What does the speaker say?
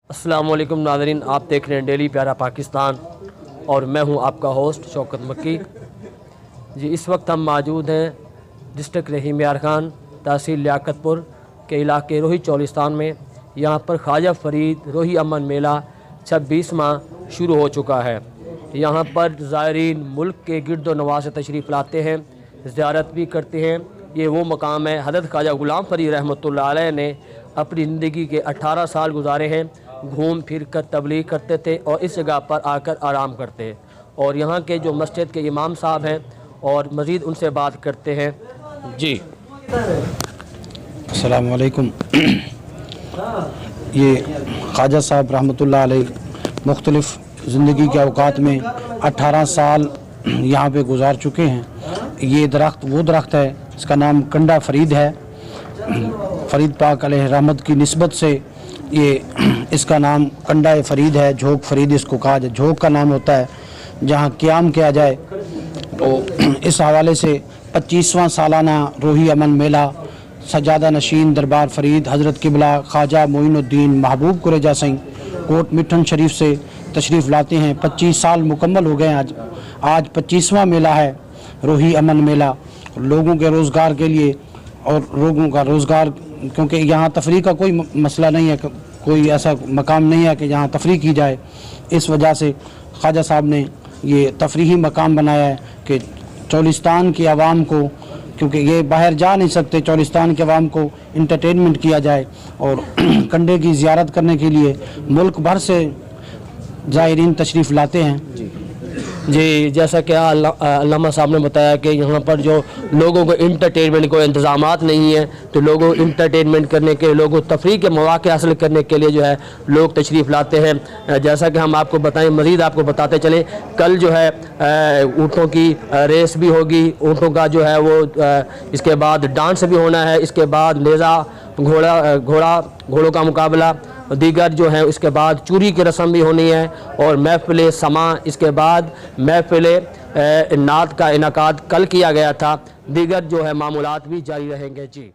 السلام علیکم ناظرین، آپ دیکھ رہے ہیں ڈیلی پیارا پاکستان اور میں ہوں آپ کا ہوسٹ شوکت مکی جی۔ اس وقت ہم موجود ہیں ڈسٹرکٹ رحیم یار خان تحصیل لیاقت پور کے علاقے روہی چولستان میں۔ یہاں پر خواجہ فرید روہی امن میلہ 26واں شروع ہو چکا ہے۔ یہاں پر زائرین ملک کے گرد و نواح سے تشریف لاتے ہیں، زیارت بھی کرتے ہیں۔ یہ وہ مقام ہے حضرت خواجہ غلام فرید رحمۃ اللہ علیہ نے اپنی زندگی کے 18 سال گزارے ہیں، گھوم پھر کر تبلیغ کرتے تھے اور اس جگہ پر آ کر آرام کرتے ہیں۔ اور یہاں کے جو مسجد کے امام صاحب ہیں اور مزید ان سے بات کرتے ہیں جی۔ السلام علیکم۔ یہ خواجہ صاحب رحمۃ اللہ علیہ مختلف زندگی کے اوقات میں 18 سال یہاں پہ گزار چکے ہیں۔ یہ درخت وہ درخت ہے، اس کا نام کنڈا فرید ہے۔ فرید پاک علیہ رحمت کی نسبت سے یہ اس کا نام کنڈا فرید ہے، جھوک فرید اس کو کہا جائے، جھوک کا نام ہوتا ہے جہاں قیام کیا جائے۔ تو اس حوالے سے 25واں سالانہ روہی امن میلہ سجادہ نشین دربار فرید حضرت قبلہ خواجہ معین الدین محبوب قریجہ سنگھ کوٹ مٹھن شریف سے تشریف لاتے ہیں۔ 25 سال مکمل ہو گئے ہیں۔ آج 25واں میلہ ہے روہی امن میلہ، لوگوں کے روزگار کے لیے اور لوگوں کا روزگار، کیونکہ یہاں تفریح کا کوئی مسئلہ نہیں ہے، کوئی ایسا مقام نہیں ہے کہ جہاں تفریح کی جائے۔ اس وجہ سے خواجہ صاحب نے یہ تفریحی مقام بنایا ہے کہ چولستان کی عوام کو، کیونکہ یہ باہر جا نہیں سکتے، چولستان کے عوام کو انٹرٹینمنٹ کیا جائے۔ اور کنڈے کی زیارت کرنے کے لیے ملک بھر سے زائرین تشریف لاتے ہیں جی۔ جیسا کہ علامہ صاحب نے بتایا کہ یہاں پر جو لوگوں کو انٹرٹینمنٹ کو انتظامات نہیں ہیں، تو لوگوں انٹرٹینمنٹ کرنے کے، لوگوں تفریح کے مواقع حاصل کرنے کے لیے جو ہے لوگ تشریف لاتے ہیں۔ جیسا کہ ہم آپ کو بتائیں، مزید آپ کو بتاتے چلیں، کل جو ہے اونٹوں کی ریس بھی ہوگی، اونٹوں کا جو ہے وہ اس کے بعد ڈانس بھی ہونا ہے، اس کے بعد نیزہ گھوڑوں کا مقابلہ، دیگر جو ہے اس کے بعد چوری کی رسم بھی ہونی ہے، اور محفل سماع، اس کے بعد محفل نعت کا انعقاد کل کیا گیا تھا۔ دیگر جو ہے معمولات بھی جاری رہیں گے جی۔